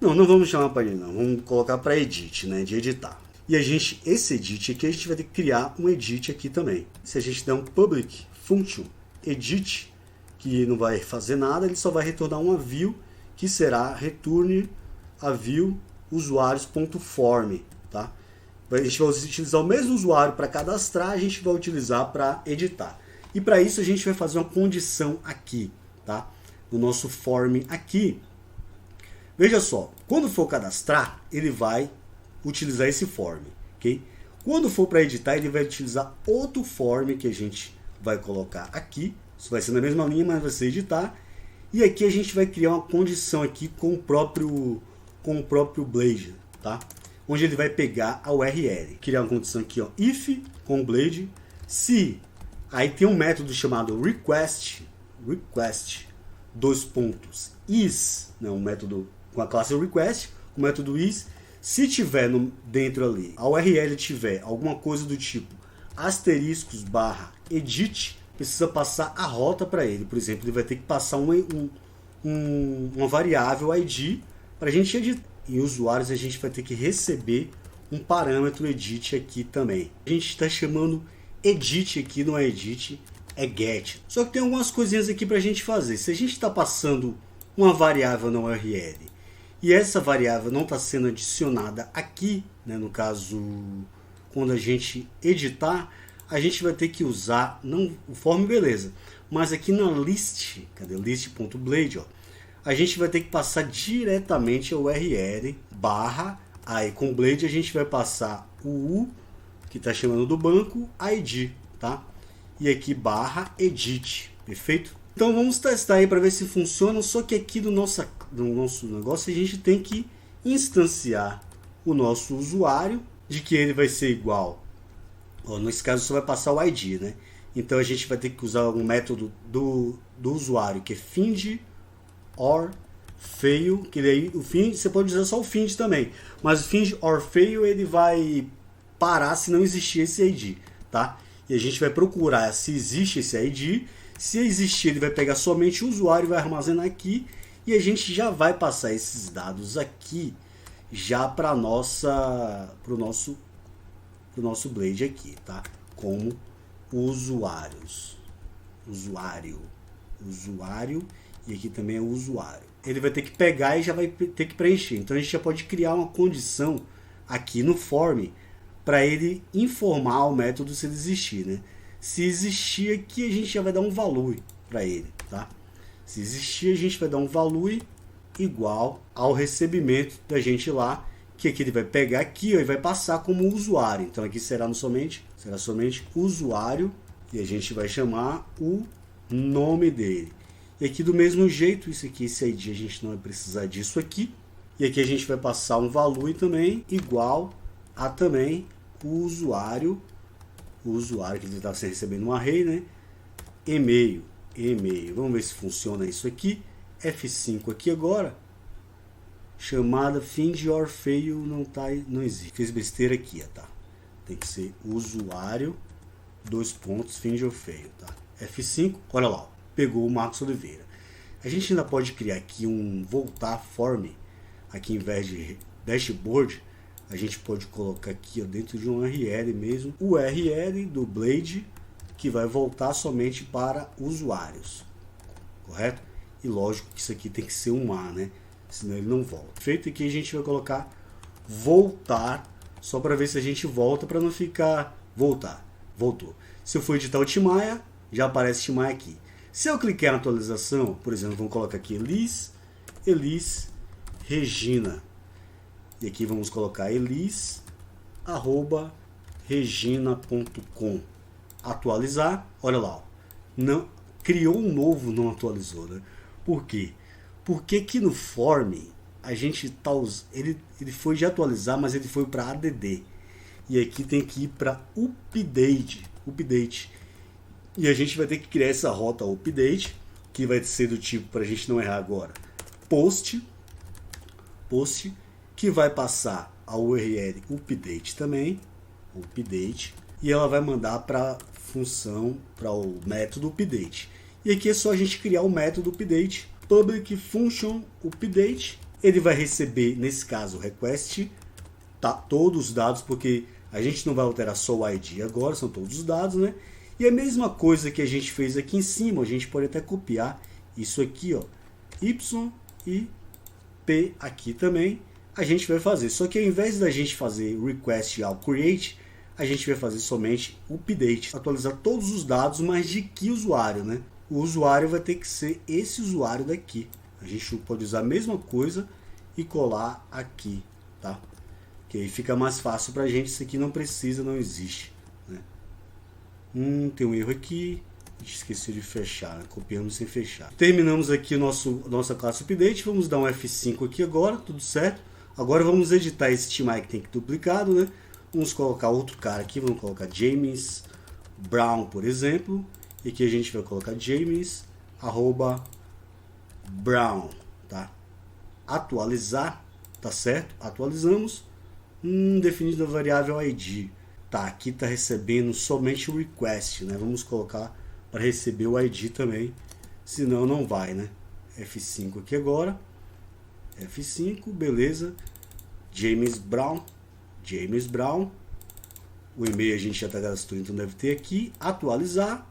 não vamos chamar para new não, vamos colocar para edit, né, de editar. E a gente, esse edit aqui, a gente vai ter que criar um edit aqui também. Se a gente der um public function edit, que não vai fazer nada, ele só vai retornar uma view, que será return a view usuários.form, tá? A gente vai utilizar o mesmo usuário para cadastrar, a gente vai utilizar para editar. E para isso a gente vai fazer uma condição aqui, tá? No nosso form aqui, Veja só, quando for cadastrar, ele vai utilizar esse form, ok? Quando for para editar, ele vai utilizar outro form que a gente vai colocar aqui. Isso vai ser na mesma linha, mas vai ser editar. E aqui a gente vai criar uma condição aqui com o próprio Blade, tá? Onde ele vai pegar a URL. Criar uma condição aqui, ó, if com Blade, se aí tem um método chamado request is, né, um método com a classe request, o método is. Se tiver dentro ali, a URL tiver alguma coisa do tipo asteriscos / edit, precisa passar a rota para ele. Por exemplo, ele vai ter que passar uma variável ID para a gente editar. E usuários a gente vai ter que receber um parâmetro edit aqui também. A gente está chamando edit aqui, não é edit, é get. Só que tem algumas coisinhas aqui para a gente fazer. Se a gente está passando uma variável na URL e essa variável não está sendo adicionada aqui, né, no caso, quando a gente editar, a gente vai ter que usar, não o form, beleza, mas aqui na list, cadê list.blade, ó, a gente vai ter que passar diretamente a URL / aí com Blade a gente vai passar o U, que está chamando do banco, ID, tá? E aqui / edit, perfeito? Então vamos testar aí para ver se funciona, só que aqui no nosso negócio a gente tem que instanciar o nosso usuário, de que ele vai ser igual, ó, nesse caso só vai passar o ID, né? Então a gente vai ter que usar um método do usuário, que é find or fail, que daí o find, você pode usar só o find também, mas o find or fail ele vai parar se não existir esse ID, tá? E a gente vai procurar se existe esse ID. Se existir, ele vai pegar somente o usuário e vai armazenar aqui. E a gente já vai passar esses dados aqui já para o nosso Blade aqui, tá? Como usuários. Usuário. E aqui também é usuário. Ele vai ter que pegar e já vai ter que preencher. Então a gente já pode criar uma condição aqui no form para ele informar o método se ele existir, né? Se existir aqui, a gente já vai dar um valor para ele, tá? Se existir, a gente vai dar um valor igual ao recebimento da gente lá, que aqui ele vai pegar aqui, ó, e vai passar como usuário. Então aqui será somente usuário e a gente vai chamar o nome dele. E aqui do mesmo jeito, isso aqui, esse ID, a gente não vai precisar disso aqui. E aqui a gente vai passar um valor também igual a também o usuário que ele está recebendo um array, né? E-mail. Vamos ver se funciona isso aqui. F5 aqui agora. Chamada find or fail não existe. Fiz besteira aqui, tá? Tem que ser usuário, find or fail, tá? F5, olha lá, ó, pegou o Marcos Oliveira. A gente ainda pode criar aqui um voltar form. Aqui em vez de dashboard, a gente pode colocar aqui, ó, dentro de um URL mesmo, o URL do Blade, que vai voltar somente para usuários, correto? E lógico que isso aqui tem que ser um A, né? Senão ele não volta. Feito aqui, a gente vai colocar voltar, só para ver se a gente volta, para não ficar voltar. Voltou. Se eu for editar o Timaya, já aparece Timaya aqui. Se eu clicar na atualização, por exemplo, vamos colocar aqui Elis Regina. E aqui vamos colocar elis@regina.com. Atualizar, olha lá, ó, não, criou um novo, não atualizou, né? Por quê? Porque aqui no form a gente tá ele foi de atualizar, mas ele foi para add. E aqui tem que ir para update. E a gente vai ter que criar essa rota update, que vai ser do tipo, para a gente não errar agora, post, que vai passar a URL update também, e ela vai mandar para função, para o método update. E aqui é só a gente criar o método update, public function update. Ele vai receber, nesse caso, request, tá, todos os dados, porque a gente não vai alterar só o ID agora, são todos os dados, né? E a mesma coisa que a gente fez aqui em cima, a gente pode até copiar isso aqui, ó, Y e P aqui também, a gente vai fazer. Só que ao invés da gente fazer request ao create, a gente vai fazer somente update, atualizar todos os dados, mas de que usuário, né? O usuário vai ter que ser esse usuário daqui. A gente pode usar a mesma coisa e colar aqui, tá? Que aí fica mais fácil pra gente. Isso aqui não precisa, não existe, né? Tem um erro aqui, a gente esqueceu de fechar, né? Copiamos sem fechar. Terminamos aqui nossa classe update. Vamos dar um F5 aqui agora, tudo certo. Agora vamos editar esse time aí que tem que duplicado, né? Vamos colocar outro cara aqui, vamos colocar James Brown, por exemplo. E aqui a gente vai colocar James @Brown, tá? Atualizar, tá certo? Atualizamos. Definido a variável ID. Tá, aqui tá recebendo somente o request, né? Vamos colocar para receber o ID também, senão não vai, né? F5 aqui agora. F5, beleza. James Brown. O e-mail a gente já tá gastando, então deve ter aqui. Atualizar.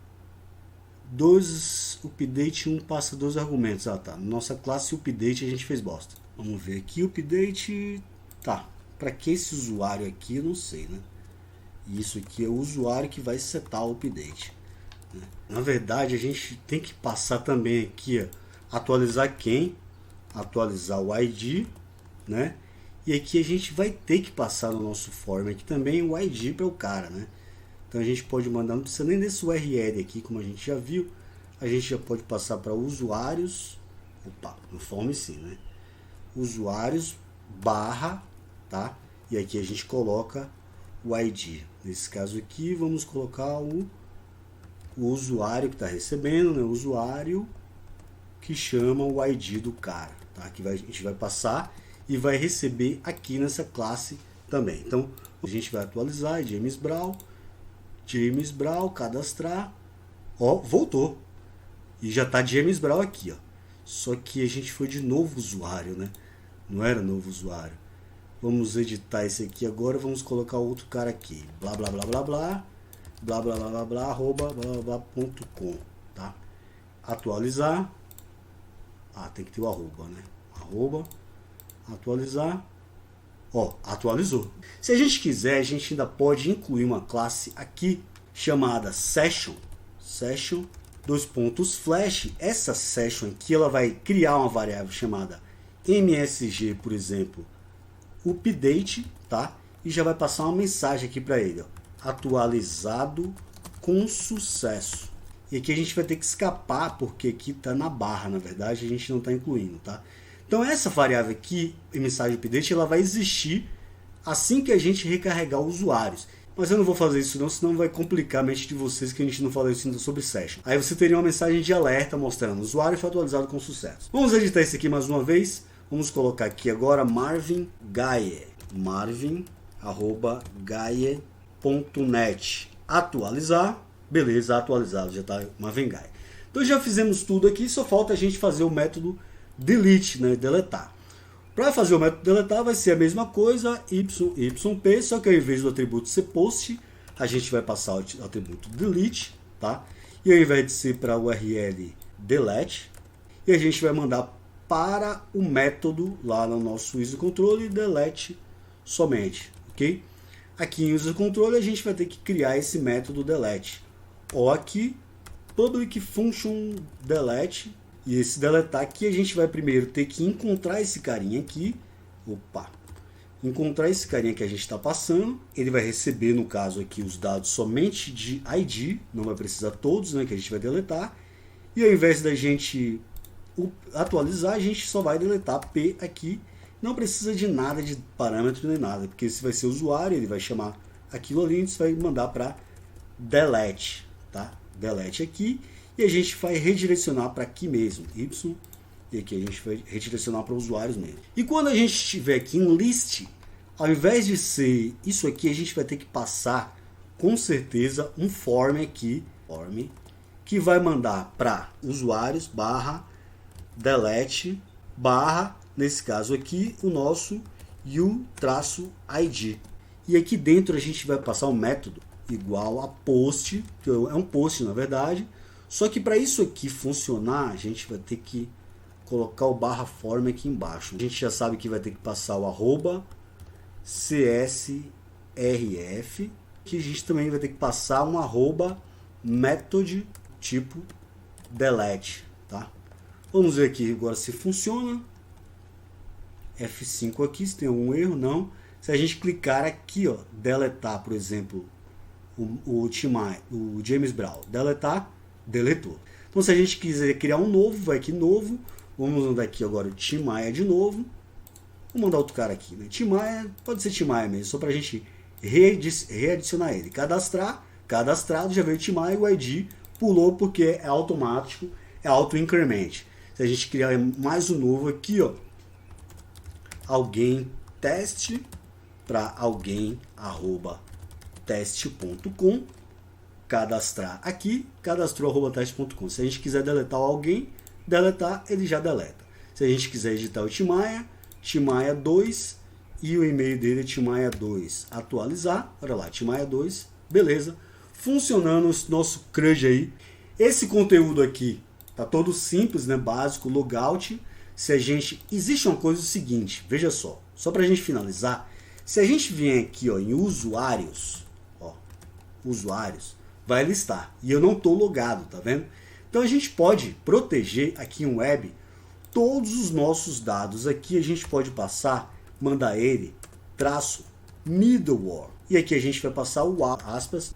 Update 1 passa 2 argumentos. Ah, tá. Nossa classe update a gente fez bosta. Vamos ver aqui, update. Tá. Para que esse usuário aqui, eu não sei, né? Isso aqui é o usuário que vai setar o update, né? Na verdade, a gente tem que passar também aqui, ó, atualizar quem, atualizar o ID, né? E aqui a gente vai ter que passar no nosso form aqui também o ID para o cara, né? Então a gente pode mandar, não precisa nem desse URL aqui, como a gente já viu, a gente já pode passar para usuários, no form sim, né? Usuários barra, tá? E aqui a gente coloca o ID. Nesse caso aqui, vamos colocar o usuário que está recebendo, né? O usuário que chama o ID do cara, tá? Que a gente vai passar e vai receber aqui nessa classe também. Então, a gente vai atualizar James Brown, cadastrar. Ó, voltou. E já está James Brown aqui, ó. Só que a gente foi de novo usuário, né? Não era novo usuário. Vamos editar esse aqui agora, vamos colocar outro cara aqui. Blá blá blá blá blá. Blá blá blá blá blá arroba blá blá blá.com, tá? Atualizar. Tem que ter o arroba, né? Arroba. Atualizar. Ó, atualizou. Se a gente quiser, a gente ainda pode incluir uma classe aqui chamada session. Session, flash. Essa session aqui, ela vai criar uma variável chamada msg, por exemplo, update, tá? E já vai passar uma mensagem aqui para ele, ó, atualizado com sucesso. E aqui a gente vai ter que escapar, porque aqui está na barra, na verdade, a gente não está incluindo, tá? Então essa variável aqui, mensagem update, ela vai existir assim que a gente recarregar os usuários. Mas eu não vou fazer isso não, senão vai complicar a mente de vocês, que a gente não falou isso ainda sobre session. Aí você teria uma mensagem de alerta mostrando o usuário foi atualizado com sucesso. Vamos editar isso aqui mais uma vez. Vamos colocar aqui agora Marvin Gaye. Marvin@gaye.net. Atualizar. Beleza, atualizado, já está Marvin Gaye. Então já fizemos tudo aqui, só falta a gente fazer o método delete, né, deletar. Para fazer o método deletar vai ser a mesma coisa, yp, só que ao invés do atributo ser post, a gente vai passar o atributo delete, tá? E ao invés de ser para URL delete, e a gente vai mandar para o método lá no nosso user control delete somente, ok? Aqui em user control a gente vai ter que criar esse método delete, ou aqui public function delete. E esse deletar aqui a gente vai primeiro ter que encontrar esse carinha aqui. Encontrar esse carinha que a gente está passando. Ele vai receber, no caso aqui, os dados somente de ID. Não vai precisar todos, né, que a gente vai deletar. E ao invés da gente atualizar, a gente só vai deletar P aqui. Não precisa de nada de parâmetro nem nada. Porque esse vai ser o usuário, ele vai chamar aquilo ali. A gente vai mandar para delete, tá? Delete aqui. E a gente vai redirecionar para aqui mesmo, y, e aqui a gente vai redirecionar para usuários mesmo. E quando a gente tiver aqui em list, ao invés de ser isso aqui, a gente vai ter que passar com certeza um form aqui, que vai mandar para usuários barra delete barra, nesse caso aqui, o nosso u-id. E aqui dentro a gente vai passar um método igual a post, que é um post na verdade. Só que para isso aqui funcionar, a gente vai ter que colocar o barra form aqui embaixo. A gente já sabe que vai ter que passar o arroba csrf, que a gente também vai ter que passar um arroba method tipo delete, tá? Vamos ver aqui agora se funciona. F5 aqui, se tem algum erro, não. Se a gente clicar aqui, ó, deletar, por exemplo, o James Brown, deletar, deletou. Então se a gente quiser criar um novo, vai aqui novo, vamos mandar aqui agora o Tim Maia de novo. Vou mandar outro cara aqui, né? Tim Maia, pode ser Tim Maia mesmo, só pra gente readicionar ele. Cadastrar, cadastrado, já veio o Tim Maia, o ID pulou porque é automático, é auto-increment. Se a gente criar mais um novo aqui, ó, alguém teste, para alguém @teste.com, cadastrar aqui, cadastrou @teste.com. Se a gente quiser deletar o alguém, deletar, ele já deleta. Se a gente quiser editar o Timaya 2 e o e-mail dele é Timaya2, atualizar, olha lá, Timaya2, beleza, funcionando o nosso crush aí. Esse conteúdo aqui tá todo simples, né, básico, logout. Se a gente, existe uma coisa seguinte, veja só pra gente finalizar, se a gente vier aqui, ó, em usuários, ó, usuários, vai listar, e eu não tô logado, tá vendo? Então a gente pode proteger aqui em web todos os nossos dados. Aqui a gente pode passar, mandar ele -middleware, e aqui a gente vai passar o aspas,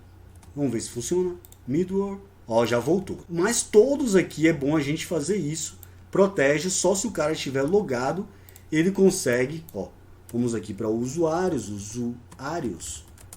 vamos ver se funciona, middleware, ó, já voltou. Mas todos aqui é bom a gente fazer isso, protege, só se o cara estiver logado, ele consegue, ó, vamos aqui para usuários,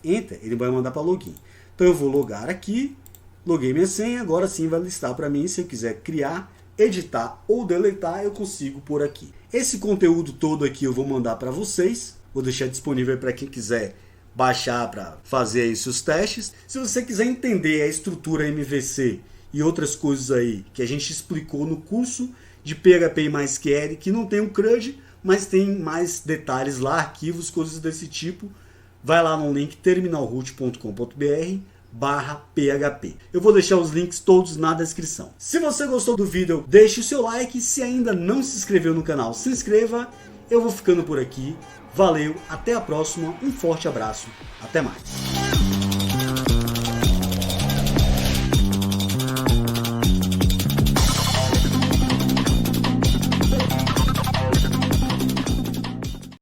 enter, ele vai mandar para login. Então eu vou logar aqui, loguei minha senha, agora sim vai listar para mim, se eu quiser criar, editar ou deletar, eu consigo por aqui. Esse conteúdo todo aqui eu vou mandar para vocês, vou deixar disponível para quem quiser baixar para fazer aí seus testes. Se você quiser entender a estrutura MVC e outras coisas aí que a gente explicou no curso de PHP e MySQL, que não tem um CRUD, mas tem mais detalhes lá, arquivos, coisas desse tipo, vai lá no link terminalroot.com.br/PHP. Eu vou deixar os links todos na descrição. Se você gostou do vídeo, deixe o seu like. Se ainda não se inscreveu no canal, se inscreva. Eu vou ficando por aqui. Valeu, até a próxima. Um forte abraço. Até mais.